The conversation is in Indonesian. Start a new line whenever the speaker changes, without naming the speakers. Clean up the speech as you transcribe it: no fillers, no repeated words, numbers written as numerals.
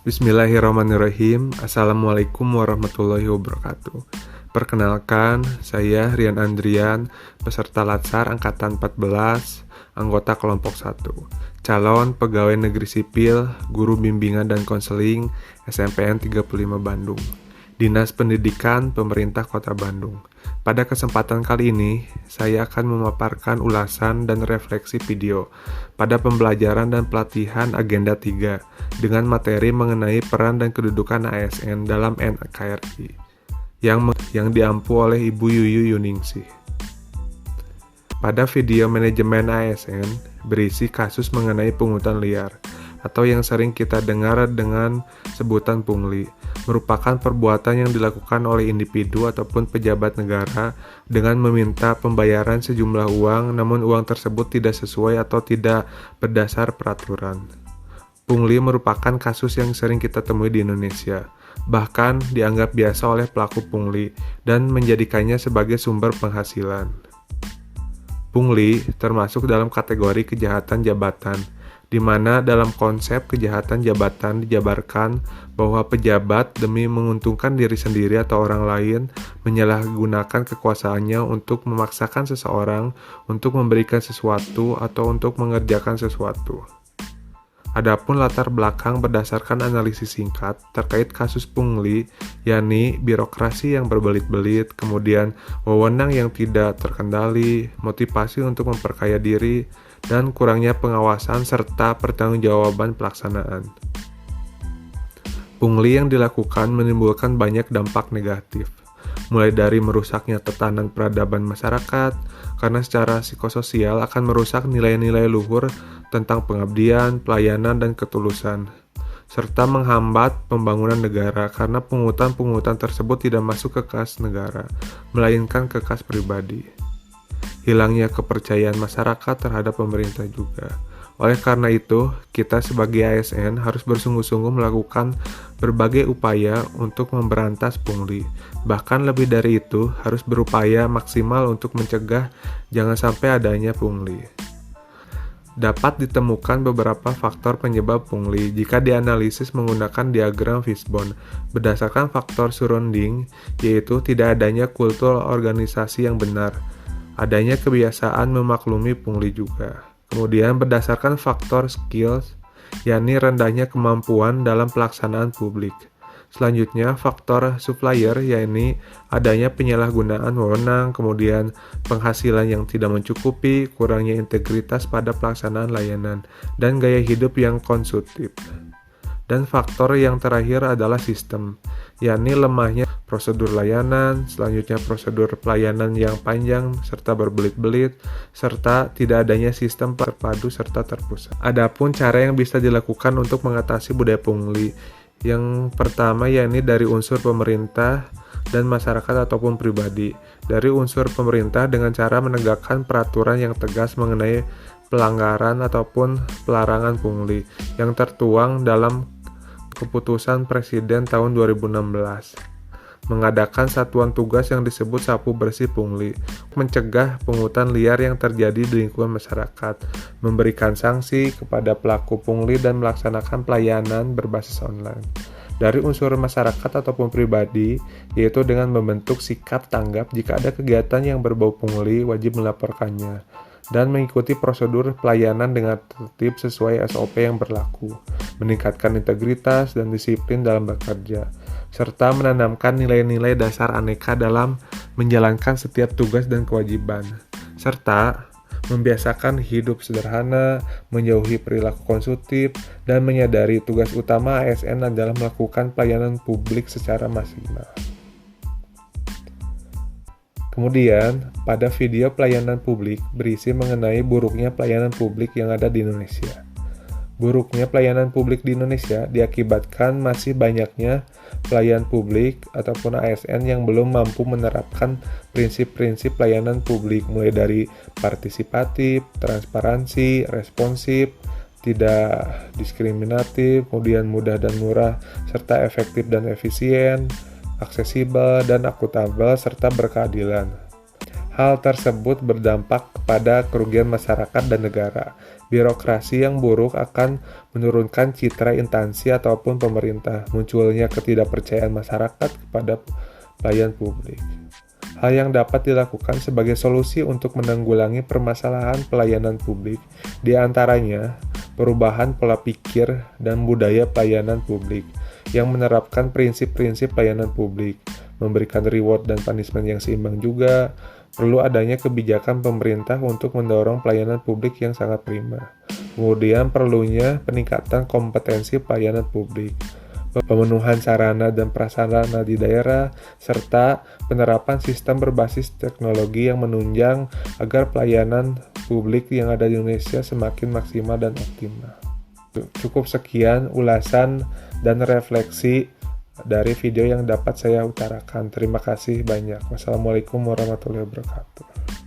Bismillahirrahmanirrahim. Assalamualaikum warahmatullahi wabarakatuh. Perkenalkan, saya Rian Andrian, peserta Latsar Angkatan 14, anggota kelompok 1, calon pegawai negeri sipil, guru bimbingan dan konseling SMPN 35 Bandung, Dinas Pendidikan Pemerintah Kota Bandung. Pada kesempatan kali ini, saya akan memaparkan ulasan dan refleksi video pada pembelajaran dan pelatihan Agenda 3 dengan materi mengenai peran dan kedudukan ASN dalam NKRI yang diampu oleh Ibu Yuyu Yuningsih. Pada video manajemen ASN berisi kasus mengenai pungutan liar atau yang sering kita dengar dengan sebutan pungli, merupakan perbuatan yang dilakukan oleh individu ataupun pejabat negara dengan meminta pembayaran sejumlah uang, namun uang tersebut tidak sesuai atau tidak berdasar peraturan. Pungli merupakan kasus yang sering kita temui di Indonesia, bahkan dianggap biasa oleh pelaku pungli dan menjadikannya sebagai sumber penghasilan. Pungli termasuk dalam kategori kejahatan jabatan, di mana dalam konsep kejahatan jabatan dijabarkan bahwa pejabat demi menguntungkan diri sendiri atau orang lain menyalahgunakan kekuasaannya untuk memaksakan seseorang untuk memberikan sesuatu atau untuk mengerjakan sesuatu. Adapun latar belakang berdasarkan analisis singkat terkait kasus pungli, yakni birokrasi yang berbelit-belit, kemudian wewenang yang tidak terkendali, motivasi untuk memperkaya diri, dan kurangnya pengawasan serta pertanggungjawaban pelaksanaan. Pungli yang dilakukan menimbulkan banyak dampak negatif, mulai dari merusaknya tatanan peradaban masyarakat, karena secara psikososial akan merusak nilai-nilai luhur tentang pengabdian, pelayanan, dan ketulusan, serta menghambat pembangunan negara karena pungutan-pungutan tersebut tidak masuk ke kas negara, melainkan ke kas pribadi. Hilangnya kepercayaan masyarakat terhadap pemerintah juga. Oleh karena itu, kita sebagai ASN harus bersungguh-sungguh melakukan berbagai upaya untuk memberantas pungli. Bahkan lebih dari itu, harus berupaya maksimal untuk mencegah jangan sampai adanya pungli. Dapat ditemukan beberapa faktor penyebab pungli jika dianalisis menggunakan diagram fishbone berdasarkan faktor surrounding, yaitu tidak adanya kultur organisasi yang benar, adanya kebiasaan memaklumi pungli juga. Kemudian berdasarkan faktor skills, yakni rendahnya kemampuan dalam pelaksanaan publik. Selanjutnya, faktor supplier, yakni adanya penyalahgunaan wewenang, kemudian penghasilan yang tidak mencukupi, kurangnya integritas pada pelaksanaan layanan, dan gaya hidup yang konsumtif. Dan faktor yang terakhir adalah sistem, yakni lemahnya prosedur layanan, selanjutnya prosedur pelayanan yang panjang serta berbelit-belit, serta tidak adanya sistem terpadu serta terpusat. Adapun cara yang bisa dilakukan untuk mengatasi budaya pungli, yang pertama yakni dari unsur pemerintah dan masyarakat ataupun pribadi. Dari unsur pemerintah dengan cara menegakkan peraturan yang tegas mengenai pelanggaran ataupun pelarangan pungli yang tertuang dalam keputusan Presiden tahun 2016. Mengadakan satuan tugas yang disebut sapu bersih pungli, mencegah pungutan liar yang terjadi di lingkungan masyarakat, memberikan sanksi kepada pelaku pungli dan melaksanakan pelayanan berbasis online. Dari unsur masyarakat ataupun pribadi, yaitu dengan membentuk sikap tanggap jika ada kegiatan yang berbau pungli, wajib melaporkannya, dan mengikuti prosedur pelayanan dengan tertib sesuai SOP yang berlaku, meningkatkan integritas dan disiplin dalam bekerja, serta menanamkan nilai-nilai dasar aneka dalam menjalankan setiap tugas dan kewajiban, serta membiasakan hidup sederhana, menjauhi perilaku konsumtif, dan menyadari tugas utama ASN adalah melakukan pelayanan publik secara maksimal. Kemudian, pada video pelayanan publik berisi mengenai buruknya pelayanan publik yang ada di Indonesia. Buruknya pelayanan publik di Indonesia diakibatkan masih banyaknya pelayan publik ataupun ASN yang belum mampu menerapkan prinsip-prinsip pelayanan publik mulai dari partisipatif, transparansi, responsif, tidak diskriminatif, kemudian mudah dan murah, serta efektif dan efisien, aksesibel dan akuntabel, serta berkeadilan. Hal tersebut berdampak kepada kerugian masyarakat dan negara, Birokrasi yang buruk akan menurunkan citra instansi ataupun pemerintah, munculnya ketidakpercayaan masyarakat kepada pelayan publik. Hal yang dapat dilakukan sebagai solusi untuk menanggulangi permasalahan pelayanan publik, di antaranya perubahan pola pikir dan budaya pelayanan publik yang menerapkan prinsip-prinsip pelayanan publik, memberikan reward dan punishment yang seimbang juga. Perlu adanya kebijakan pemerintah untuk mendorong pelayanan publik yang sangat prima. Kemudian perlunya peningkatan kompetensi pelayanan publik, pemenuhan sarana dan prasarana di daerah, serta penerapan sistem berbasis teknologi yang menunjang agar pelayanan publik yang ada di Indonesia semakin maksimal dan optimal. Cukup sekian ulasan dan refleksi dari video yang dapat saya utarakan. Terima kasih banyak. Wassalamualaikum warahmatullahi wabarakatuh.